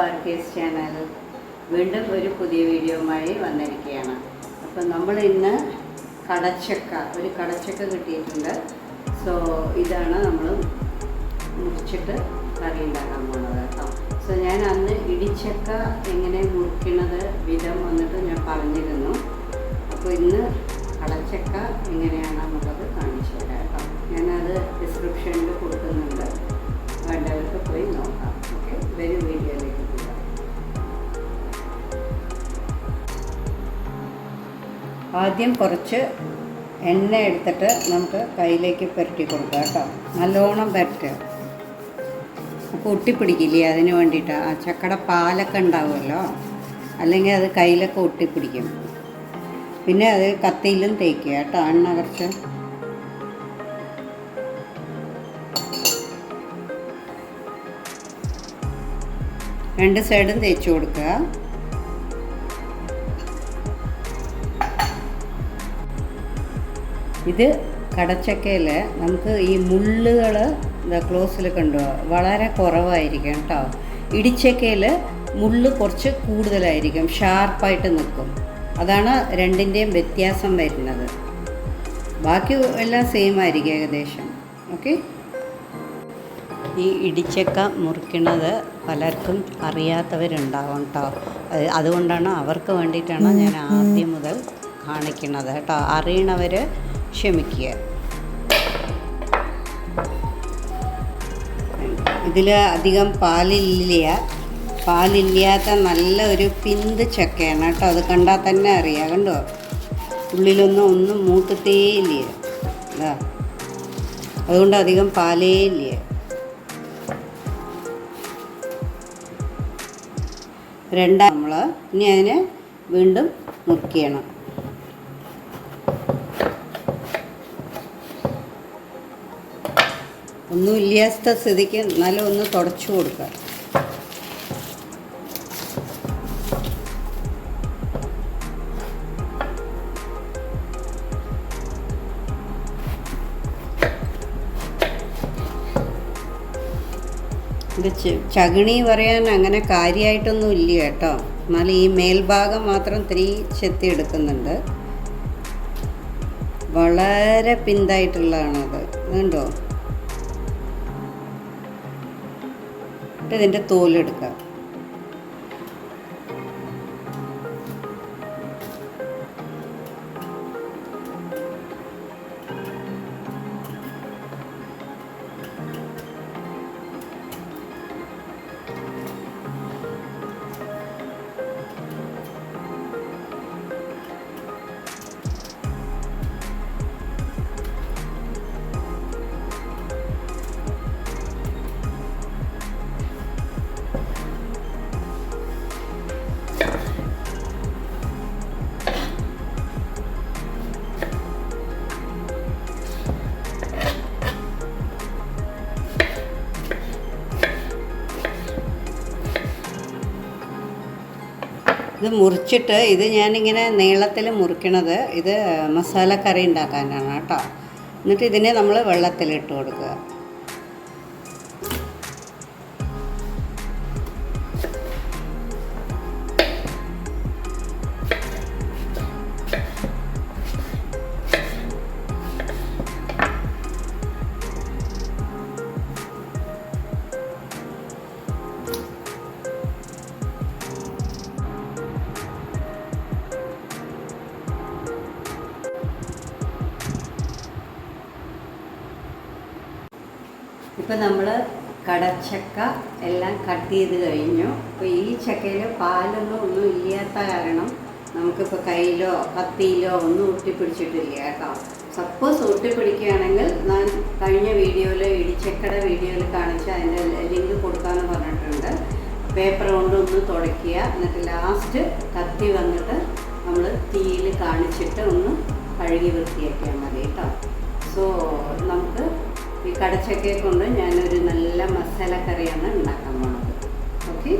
RK's channel വീണ്ടും ഒരു പുതിയ വീഡിയോയുമായി വന്നിരിക്കുകയാണ്. അപ്പോൾ നമ്മൾ ഇന്ന് ഒരു കടച്ചക്ക കിട്ടിയിട്ടുണ്ട്. സോ ഇതാണ് നമ്മൾ മുറിച്ചിട്ട് കറി ഉണ്ടാക്കാൻ പോകുന്നത് കേട്ടോ. സോ ഞാൻ അന്ന് ഇടിച്ചക്ക എങ്ങനെ മുറിക്കുന്നത് വിധം വന്നിട്ട് ഞാൻ പറഞ്ഞിരുന്നു. അപ്പോൾ ഇന്ന് കടച്ചക്ക എങ്ങനെയാണെന്നുള്ളത് കാണിച്ചു തരാം കേട്ടോ. ഞാനത് ഡിസ്ക്രിപ്ഷനിൽ കൊടുക്കുന്നുണ്ട്, വേണ്ടവർക്ക് പോയി നോക്കാം. ഓക്കെ, വരും വീഡിയോയിലേക്ക് പോകാം. ആദ്യം കുറച്ച് എണ്ണ എടുത്തിട്ട് നമുക്ക് കയ്യിലേക്ക് പുരട്ടി കൊടുക്കുക കേട്ടോ. നല്ലോണം പുരട്ടുക, അപ്പോൾ ഒട്ടിപ്പിടിക്കില്ലേ, അതിന് വേണ്ടിയിട്ടാണ്. ആ ചക്കയുടെ പാലൊക്കെ ഉണ്ടാവുമല്ലോ, അല്ലെങ്കിൽ അത് കയ്യിലൊക്കെ ഒട്ടിപ്പിടിക്കും. പിന്നെ അത് കത്തിയിലും തേക്കുക കേട്ടോ, എണ്ണ കുറച്ച്. രണ്ട് സൈഡും തേച്ച് കൊടുക്കുക. ഇത് കടച്ചക്കയിൽ നമുക്ക് ഈ മുള്ളുകൾ ക്ലോസിൽ കണ്ടോ വളരെ കുറവായിരിക്കും കേട്ടോ. ഇടിച്ചക്കയിൽ മുള്ള് കുറച്ച് കൂടുതലായിരിക്കും, ഷാർപ്പായിട്ട് നിൽക്കും. അതാണ് രണ്ടിൻ്റെയും വ്യത്യാസം വരുന്നത്. ബാക്കി എല്ലാം സെയിം ആയിരിക്കും ഏകദേശം. ഓക്കെ, ഈ ഇടിച്ചക്ക മുറിക്കുന്നത് പലർക്കും അറിയാത്തവരുണ്ടാവും കേട്ടോ. അതുകൊണ്ടാണ് അവർക്ക് വേണ്ടിയിട്ടാണ് ഞാൻ ആദ്യം മുതൽ കാണിക്കുന്നത് കേട്ടോ. അറിയണവർ ക്ഷമിക്കുക. ഇതിൽ അധികം പാലില്ലാത്ത നല്ല ഒരു പിന്ത് ചക്കയാണ് കേട്ടോ. അത് കണ്ടാൽ തന്നെ അറിയാം, കണ്ടോ, ഉള്ളിലൊന്നും മൂത്തത്തേ ഇല്ല. അതാ, അതുകൊണ്ട് അധികം പാലേ ഇല്ല. നമ്മൾ ഇനി അതിനെ വീണ്ടും മുറിക്കണം. ഒന്നും ഇല്ലാത്ത സ്ഥിതിക്ക് എന്നാലും ഒന്ന് തുടച്ചു കൊടുക്കുക. ഇത് ചകിണി പറയാൻ അങ്ങനെ കാര്യമായിട്ടൊന്നും ഇല്ല കേട്ടോ. എന്നാലും ഈ മേൽഭാഗം മാത്രം ഇത്തിരി ചെത്തി എടുക്കുന്നുണ്ട്. വളരെ പിന്തായിട്ടുള്ളതാണത്, അതുണ്ടോ. ഇതിൻ്റെ തോലെടുക്കുക. ഇത് മുറിച്ചിട്ട് ഇത് ഞാനിങ്ങനെ നീളത്തിൽ മുറിക്കണത് ഇത് മസാല കറി ഉണ്ടാക്കാനാണ് കേട്ടോ. എന്നിട്ട് ഇതിനെ നമ്മൾ വെള്ളത്തിലിട്ട് കൊടുക്കുക. ഇപ്പം നമ്മൾ കടച്ചക്ക എല്ലാം കട്ട് ചെയ്ത് കഴിഞ്ഞു. അപ്പോൾ ഈ ചക്കയിൽ ഒന്നും ഇല്ലാത്ത കാരണം നമുക്കിപ്പോൾ കയ്യിലോ കത്തിയിലോ ഒന്നും ഒട്ടിപ്പിടിച്ചിട്ടില്ല കേട്ടോ. സപ്പോസ് ഒട്ടിപ്പിടിക്കുകയാണെങ്കിൽ ഞാൻ കഴിഞ്ഞ വീഡിയോയിൽ ഇടിച്ചക്കയുടെ വീഡിയോയിൽ കാണിച്ച അതിൻ്റെ ലിങ്ക് കൊടുക്കാമെന്ന് പറഞ്ഞിട്ടുണ്ട്. പേപ്പർ കൊണ്ടൊന്ന് തുടയ്ക്കുക, എന്നിട്ട് ലാസ്റ്റ് കത്തി വന്നിട്ട് നമ്മൾ തീയിൽ കാണിച്ചിട്ട് ഒന്ന് കഴുകി വൃത്തിയാക്കിയാൽ മതി കേട്ടോ. സോ നമുക്ക് ഈ കടച്ചക്കയെ കൊണ്ട് ഞാനൊരു നല്ല മസാല കറിയാണ് ഉണ്ടാക്കാൻ പോകുന്നത്. ഓക്കെ.